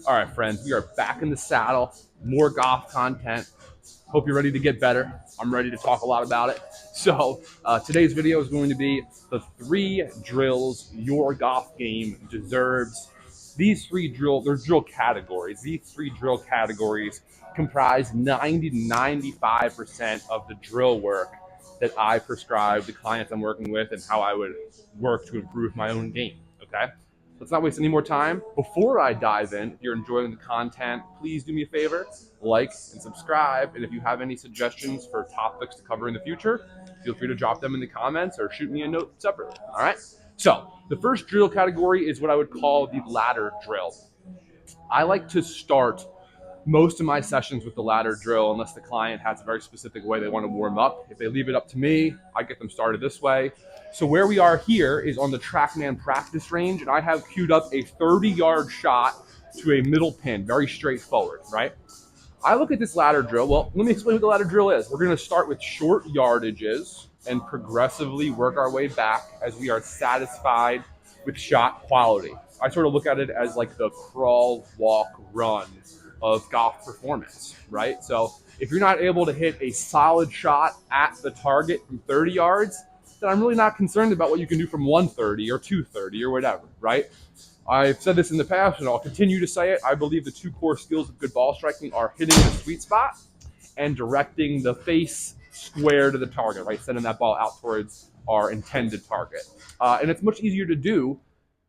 All right, friends, we are back in the saddle. More golf content. Hope you're ready to get better. I'm ready to talk a lot about it. So today's video is going to be the 3 drills your golf game deserves. These 3 they're drill categories. These 3 drill categories comprise 90 to 95% of the drill work that I prescribe the clients I'm working with and how I would work to improve my own game, okay? Let's not waste any more time. Before I dive in, if you're enjoying the content, please do me a favor, like and subscribe. And if you have any suggestions for topics to cover in the future, feel free to drop them in the comments or shoot me a note separately. All right? So the first drill category is what I would call the ladder drill. I like to start most of my sessions with the ladder drill unless the client has a very specific way they want to warm up. If they leave it up to me, I get them started this way. So where we are here is on the TrackMan practice range, and I have queued up a 30-yard shot to a middle pin, very straightforward, right? I look at this ladder drill. Well, let me explain what the ladder drill is. We're going to start with short yardages and progressively work our way back as we are satisfied with shot quality. I sort of look at it as like the crawl, walk, run of golf performance, right? So if you're not able to hit a solid shot at the target from 30 yards, then I'm really not concerned about what you can do from 130 or 230 or whatever, right? I've said this in the past and I'll continue to say it. I believe the 2 core skills of good ball striking are hitting the sweet spot and directing the face square to the target, right? Sending that ball out towards our intended target. And it's much easier to do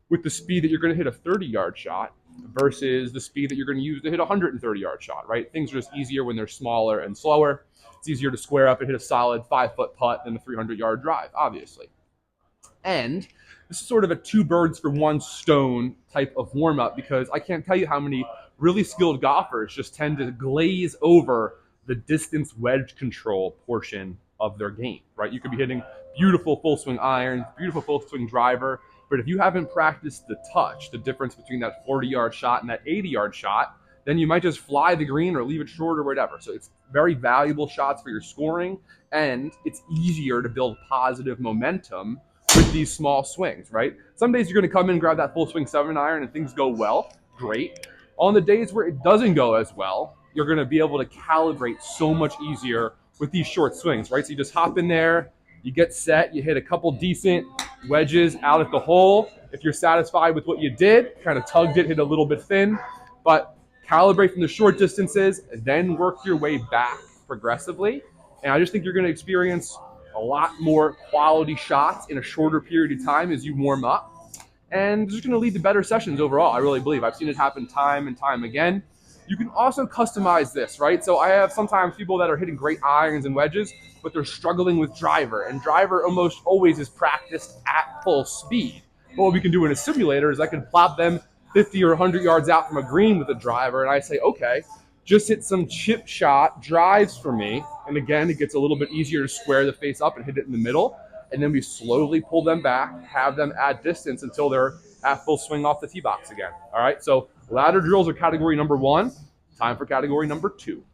with the speed that you're going to hit a 30-yard shot versus the speed that you're going to use to hit a 130-yard shot, right? Things are just easier when they're smaller and slower. It's easier to square up and hit a solid 5-foot putt than a 300-yard drive, obviously. And this is sort of a 2 birds for 1 stone type of warm-up because I can't tell you how many really skilled golfers just tend to glaze over the distance wedge control portion of their game, right? You could be hitting beautiful full swing irons, beautiful full swing driver, but if you haven't practiced the touch, the difference between that 40-yard shot and that 80-yard shot, then you might just fly the green or leave it short or whatever. So it's very valuable shots for your scoring, and it's easier to build positive momentum with these small swings, right? Some days you're going to come in, grab that full swing 7-iron, and things go well. Great. On the days where it doesn't go as well, you're going to be able to calibrate so much easier with these short swings, right? So you just hop in there, you get set, you hit a couple decent wedges out at the hole. If you're satisfied with what you did, kind of tugged it, hit a little bit thin, but calibrate from the short distances, then work your way back progressively. And I just think you're going to experience a lot more quality shots in a shorter period of time as you warm up. And it's just going to lead to better sessions overall, I really believe. I've seen it happen time and time again. You can also customize this, right? So I have sometimes people that are hitting great irons and wedges, but they're struggling with driver. And driver almost always is practiced at full speed. But what we can do in a simulator is I can plop them 50 or 100 yards out from a green with a driver, and I say, okay, just hit some chip shot drives for me. And again, it gets a little bit easier to square the face up and hit it in the middle. And then we slowly pull them back, have them add distance until they're at full swing off the tee box again. All right, so ladder drills are category number 1. Time for category number 2.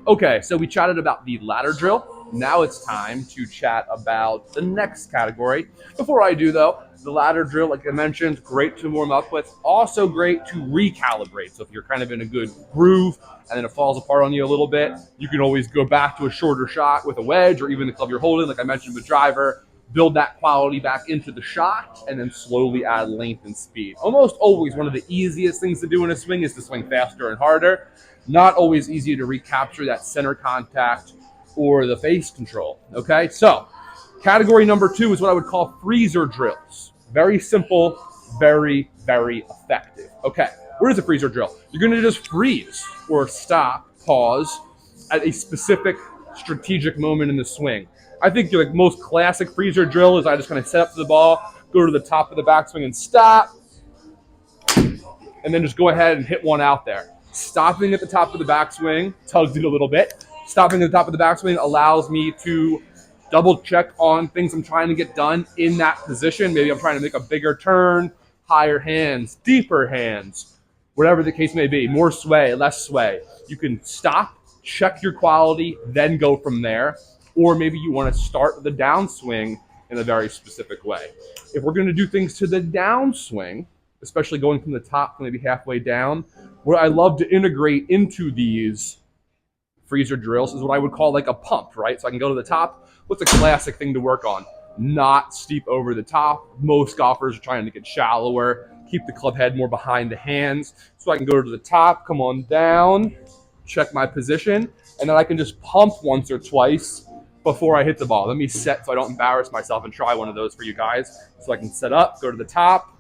Okay, so we chatted about the ladder drill. Now it's time to chat about the next category. Before I do, though, the ladder drill, like I mentioned, great to warm up with. Also great to recalibrate. So if you're kind of in a good groove and then it falls apart on you a little bit, you can always go back to a shorter shot with a wedge or even the club you're holding, like I mentioned with driver. Build that quality back into the shot and then slowly add length and speed. Almost always one of the easiest things to do in a swing is to swing faster and harder. Not always easy to recapture that center contact or the face control, okay? So category number 2 is what I would call freezer drills. Very simple, very, very effective. Okay, what is a freezer drill? You're gonna just freeze or stop, pause at a specific strategic moment in the swing. I think the most classic freezer drill is I just kind of set up to the ball, go to the top of the backswing and stop, and then just go ahead and hit one out there. Stopping at the top of the backswing tugs it a little bit. Stopping at the top of the backswing allows me to double check on things I'm trying to get done in that position. Maybe I'm trying to make a bigger turn, higher hands, deeper hands, whatever the case may be, more sway, less sway. You can stop, check your quality, then go from there. Or maybe you want to start the downswing in a very specific way. If we're going to do things to the downswing, especially going from the top to maybe halfway down. What I love to integrate into these freezer drills is what I would call like a pump, right? So I can go to the top. What's a classic thing to work on? Not steep over the top. Most golfers are trying to get shallower, keep the club head more behind the hands. So I can go to the top, come on down, check my position, and then I can just pump once or twice before I hit the ball. Let me set so I don't embarrass myself and try one of those for you guys. So I can set up, go to the top,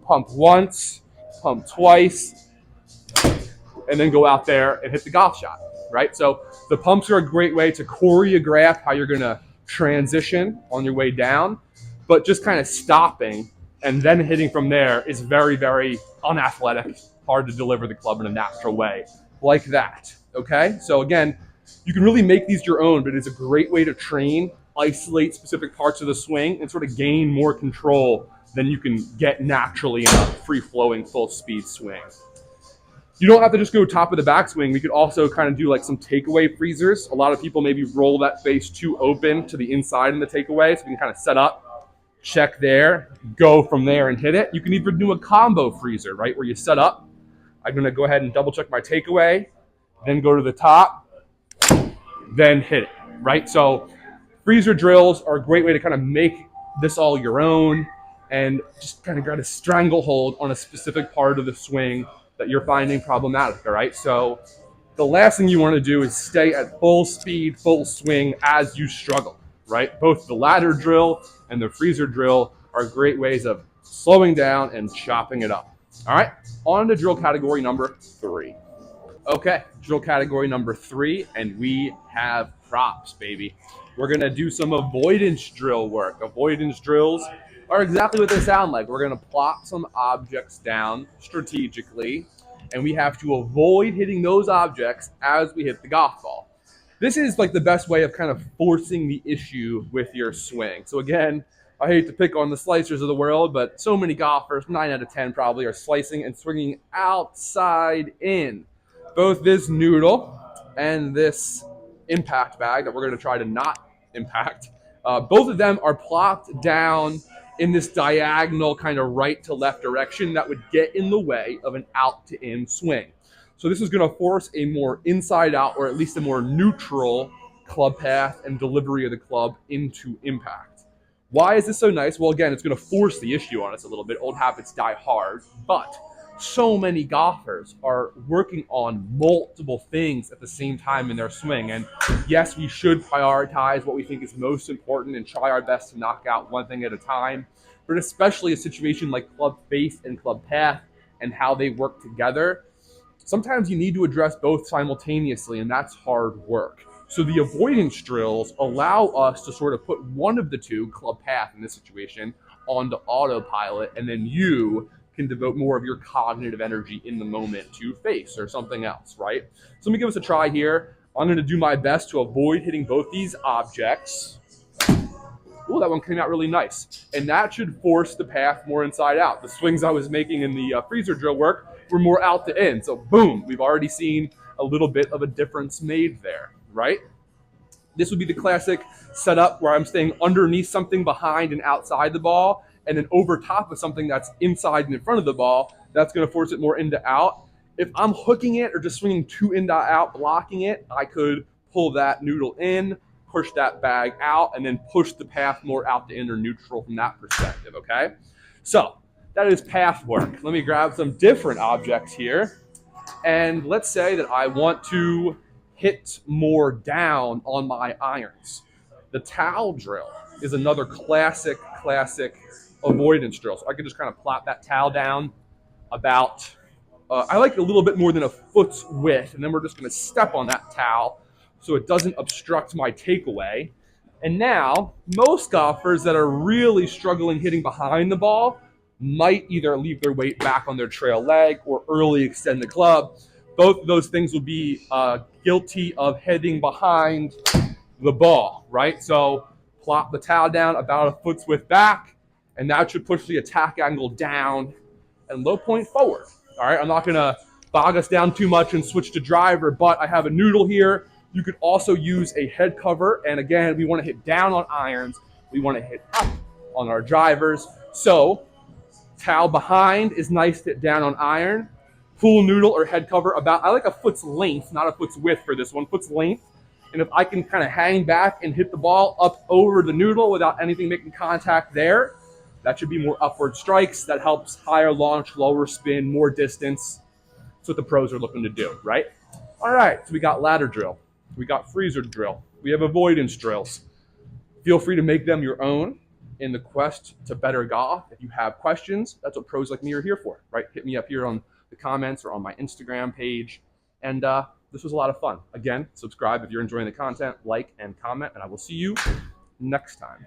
pump once, pump twice, and then go out there and hit the golf shot, right? So the pumps are a great way to choreograph how you're going to transition on your way down, but just kind of stopping and then hitting from there is very, very unathletic, hard to deliver the club in a natural way like that, okay? So again, you can really make these your own, but it's a great way to train, isolate specific parts of the swing, and sort of gain more control than you can get naturally in a free-flowing, full-speed swing. You don't have to just go top of the backswing. We could also kind of do like some takeaway freezers. A lot of people maybe roll that face too open to the inside in the takeaway, so we can kind of set up, check there, go from there and hit it. You can even do a combo freezer, right, where you set up. I'm going to go ahead and double check my takeaway, then go to the top, then hit it, right? So freezer drills are a great way to kind of make this all your own and just kind of get a stranglehold on a specific part of the swing that you're finding problematic, all right? So the last thing you want to do is stay at full speed, full swing as you struggle, right? Both the ladder drill and the freezer drill are great ways of slowing down and chopping it up. All right, on to drill category number 3. Okay, drill category number 3, and we have props, baby. We're gonna do some avoidance drill work. Avoidance drills are exactly what they sound like. We're gonna plop some objects down strategically, and we have to avoid hitting those objects as we hit the golf ball. This is like the best way of kind of forcing the issue with your swing. So again, I hate to pick on the slicers of the world, but so many golfers, 9 out of 10 probably, are slicing and swinging outside in. Both this noodle and this impact bag that we're going to try to not impact, both of them are plopped down in this diagonal kind of right to left direction that would get in the way of an out to in swing. So this is going to force a more inside out, or at least a more neutral club path and delivery of the club into impact. Why is this so nice? Well, again, it's going to force the issue on us a little bit. Old habits die hard, but so many golfers are working on multiple things at the same time in their swing. And yes, we should prioritize what we think is most important and try our best to knock out one thing at a time. But especially a situation like club face and club path and how they work together, sometimes you need to address both simultaneously, and that's hard work. So the avoidance drills allow us to sort of put one of the two, club path in this situation, onto autopilot, and then you can devote more of your cognitive energy in the moment to face or something else, right? So let me give us a try here. I'm going to do my best to avoid hitting both these objects. Ooh, that one came out really nice. And that should force the path more inside out. The swings I was making in the freezer drill work were more out to in. So boom, we've already seen a little bit of a difference made there, right? This would be the classic setup where I'm staying underneath something behind and outside the ball, and then over top of something that's inside and in front of the ball. That's going to force it more into out. If I'm hooking it or just swinging too into out, blocking it, I could pull that noodle in, push that bag out, and then push the path more out to in or neutral from that perspective, okay? So that is path work. Let me grab some different objects here. And let's say that I want to hit more down on my irons. The towel drill is another classic avoidance drill. So I can just kind of plop that towel down about, I like a little bit more than a foot's width, and then we're just going to step on that towel so it doesn't obstruct my takeaway. And now, most golfers that are really struggling hitting behind the ball might either leave their weight back on their trail leg or early extend the club. Both of those things will be guilty of heading behind the ball, right? So plop the towel down about a foot's width back, and that should push the attack angle down and low point forward. All right, I'm not gonna bog us down too much and switch to driver, but I have a noodle here. You could also use a head cover, and again, we wanna hit down on irons. We wanna hit up on our drivers. So Towel behind is nice to down on iron. Pool noodle or head cover about, I like a foot's length, not a foot's width for this one, foot's length. And if I can kind of hang back and hit the ball up over the noodle without anything making contact there, that should be more upward strikes. That helps higher launch, lower spin, more distance. That's what the pros are looking to do, right? All right, so we got ladder drill. We got freezer drill. We have avoidance drills. Feel free to make them your own in the quest to better golf. If you have questions, that's what pros like me are here for, right? Hit me up here on the comments or on my Instagram page. And this was a lot of fun. Again, subscribe if you're enjoying the content, like and comment, and I will see you next time.